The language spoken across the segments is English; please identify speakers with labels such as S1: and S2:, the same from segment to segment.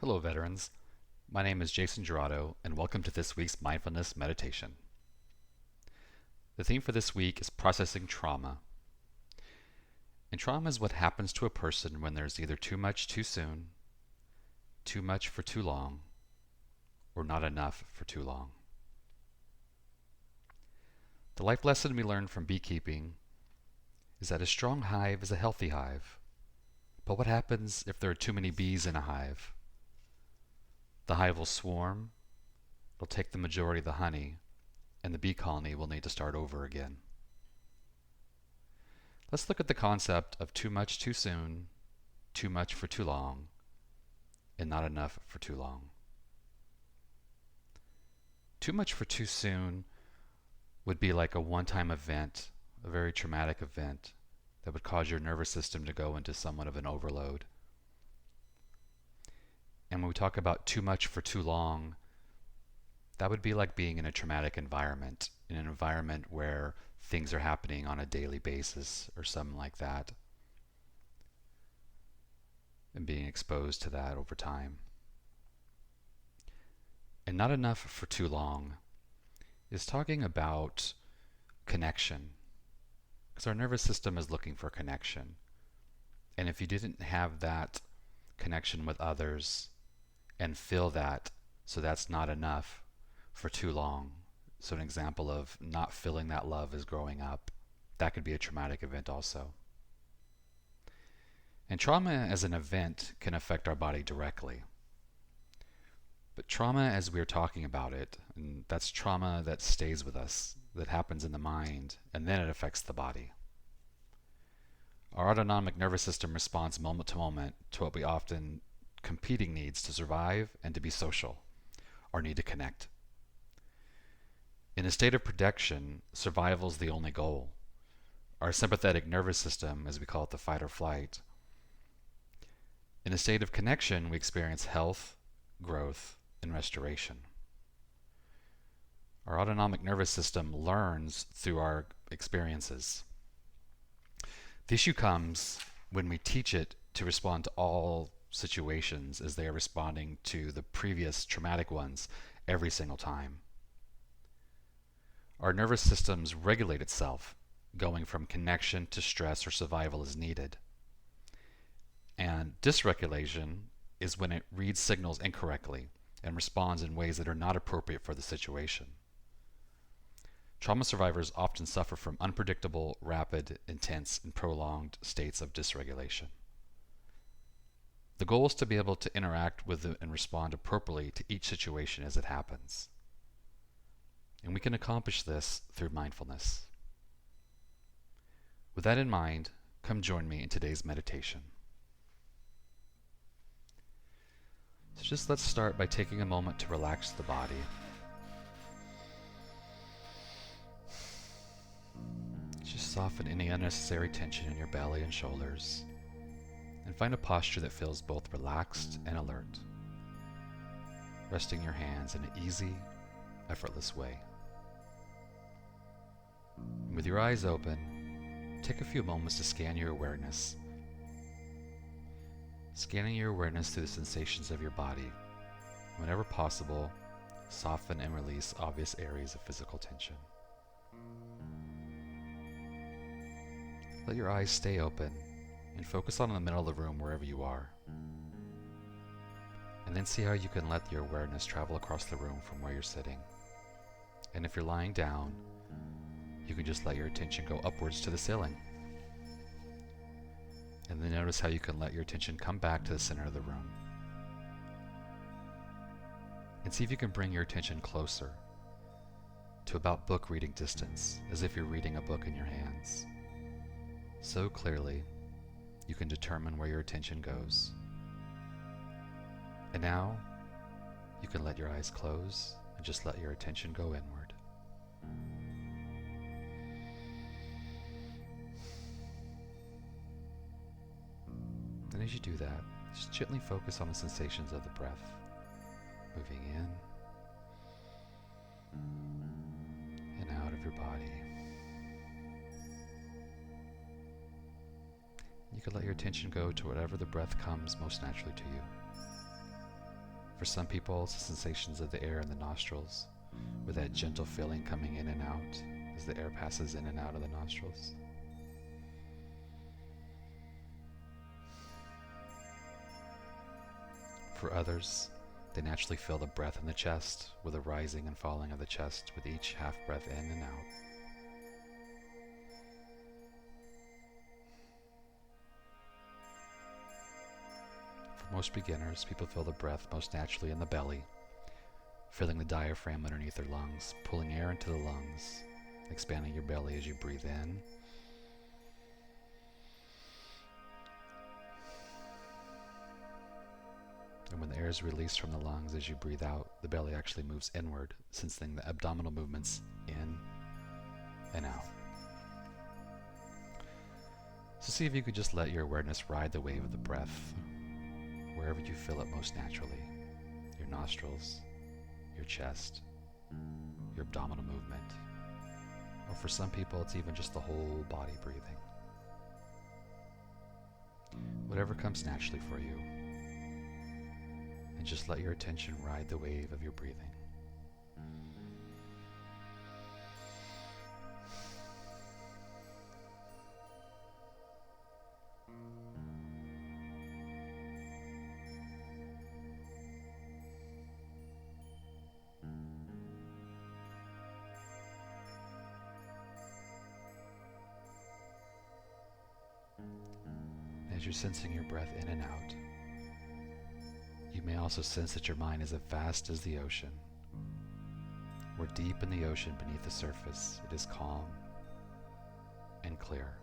S1: Hello, veterans. My name is Jason Gerardo, and welcome to this week's mindfulness meditation. The theme for this week is processing trauma. And trauma is what happens to a person when there's either too much too soon, too much for too long, or not enough for too long. The life lesson we learned from beekeeping is that a strong hive is a healthy hive. But what happens if there are too many bees in a hive? The hive will swarm, it'll take the majority of the honey, and the bee colony will need to start over again. Let's look at the concept of too much too soon, too much for too long, and not enough for too long. Too much for too soon would be like a one-time event, a very traumatic event that would cause your nervous system to go into somewhat of an overload. And when we talk about too much for too long, that would be like being in a traumatic environment, in an environment where things are happening on a daily basis or something like that, and being exposed to that over time. And not enough for too long is talking about connection, because our nervous system is looking for connection. And if you didn't have that connection with others and feel that, so that's not enough for too long. So an example of not feeling that love is growing up. That could be a traumatic event also. And trauma as an event can affect our body directly. But trauma as we're talking about it, and that's trauma that stays with us, that happens in the mind, and then it affects the body. Our autonomic nervous system responds moment to moment to what we often competing needs to survive and to be social, our need to connect. In a state of protection, survival is the only goal. Our sympathetic nervous system, as we call it, the fight or flight. In a state of connection, we experience health, growth, and restoration. Our autonomic nervous system learns through our experiences. The issue comes when we teach it to respond to all situations as they are responding to the previous traumatic ones every single time. Our nervous systems regulate itself, going from connection to stress or survival as needed. And dysregulation is when it reads signals incorrectly and responds in ways that are not appropriate for the situation. Trauma survivors often suffer from unpredictable, rapid, intense, and prolonged states of dysregulation. The goal is to be able to interact with and respond appropriately to each situation as it happens. And we can accomplish this through mindfulness. With that in mind, come join me in today's meditation. So just let's start by taking a moment to relax the body. Just soften any unnecessary tension in your belly and shoulders, and find a posture that feels both relaxed and alert, resting your hands in an easy, effortless way. With your eyes open, take a few moments to scan your awareness. Scanning your awareness through the sensations of your body. Whenever possible, soften and release obvious areas of physical tension. Let your eyes stay open and focus on the middle of the room wherever you are. And then see how you can let your awareness travel across the room from where you're sitting. And if you're lying down, you can just let your attention go upwards to the ceiling. And then notice how you can let your attention come back to the center of the room. And see if you can bring your attention closer to about book reading distance, as if you're reading a book in your hands. So clearly, you can determine where your attention goes. And now, you can let your eyes close and just let your attention go inward. And as you do that, just gently focus on the sensations of the breath, moving in and out of your body. You can let your attention go to whatever the breath comes most naturally to you. For some people, it's the sensations of the air in the nostrils, with that gentle feeling coming in and out as the air passes in and out of the nostrils. For others, they naturally feel the breath in the chest, with a rising and falling of the chest with each half breath in and out. For most beginners, people feel the breath most naturally in the belly, filling the diaphragm underneath their lungs, pulling air into the lungs, expanding your belly as you breathe in. And when the air is released from the lungs as you breathe out, the belly actually moves inward, sensing the abdominal movements in and out. So see if you could just let your awareness ride the wave of the breath, wherever you feel it most naturally. Your nostrils, your chest, your abdominal movement. Or for some people, it's even just the whole body breathing. Whatever comes naturally for you. And just let your attention ride the wave of your breathing. As you're sensing your breath in and out, you may also sense that your mind is as vast as the ocean. We're deep in the ocean beneath the surface. It is calm and clear.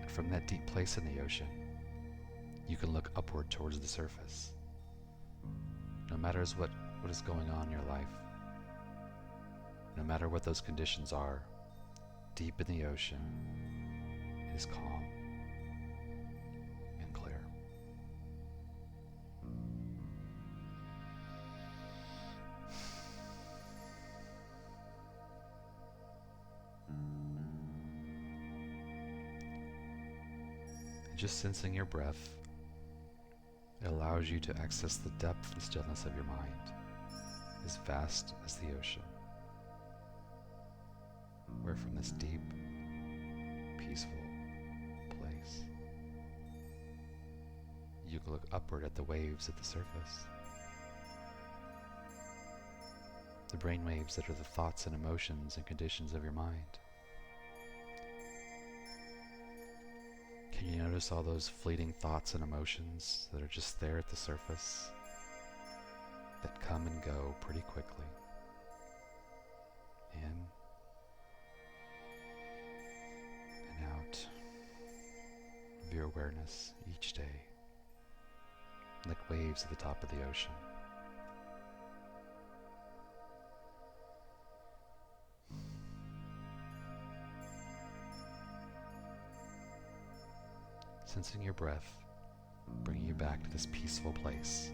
S1: And from that deep place in the ocean, you can look upward towards the surface. No matter what is going on in your life, no matter what those conditions are, deep in the ocean, it is calm and clear. And just sensing your breath, it allows you to access the depth and stillness of your mind, as vast as the ocean, where from this deep, peaceful place, you can look upward at the waves at the surface. The brain waves that are the thoughts and emotions and conditions of your mind. Can you notice all those fleeting thoughts and emotions that are just there at the surface, that come and go pretty quickly? In and out of your awareness each day, like waves at the top of the ocean. Sensing your breath, bringing you back to this peaceful place.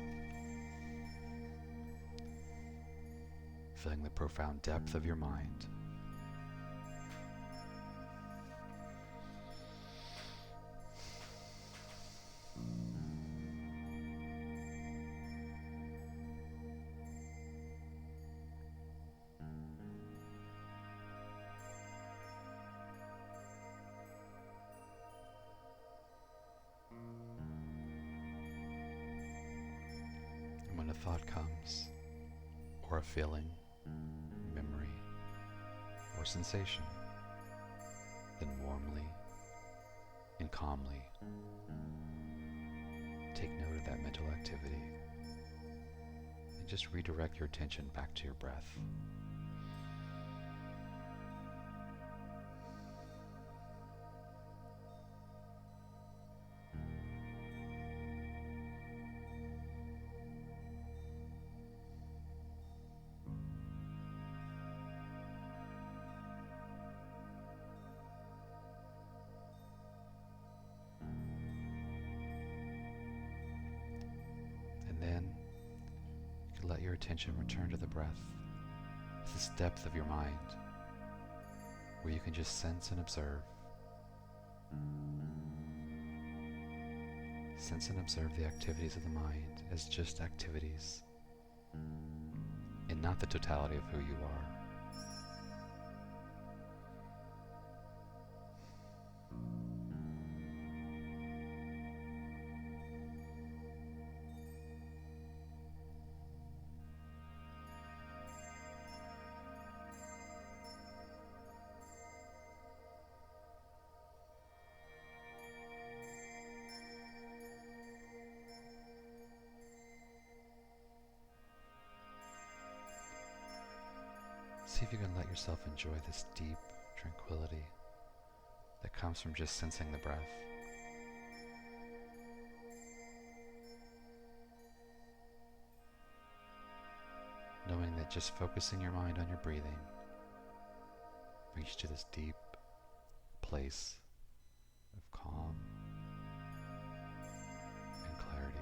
S1: Feeling the profound depth of your mind. When a thought comes, or a feeling, memory, or sensation, then warmly and calmly take note of that mental activity and just redirect your attention back to your breath. And then you can let your attention return to the breath, this depth of your mind, where you can just sense and observe. Sense and observe the activities of the mind as just activities, and not the totality of who you are. See if you can let yourself enjoy this deep tranquility that comes from just sensing the breath. Knowing that just focusing your mind on your breathing brings you to this deep place of calm and clarity.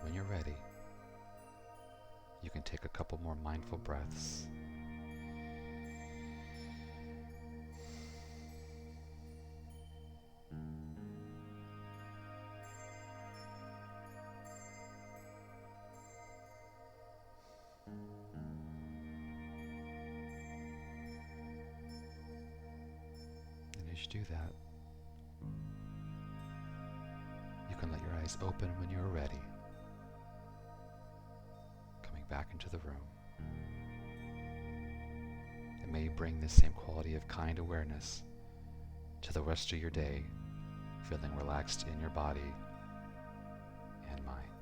S1: When you're ready, you can take a couple more mindful breaths. And as you do that, you can let your eyes open when you are ready. Back into the room. And may you bring this same quality of kind awareness to the rest of your day, feeling relaxed in your body and mind.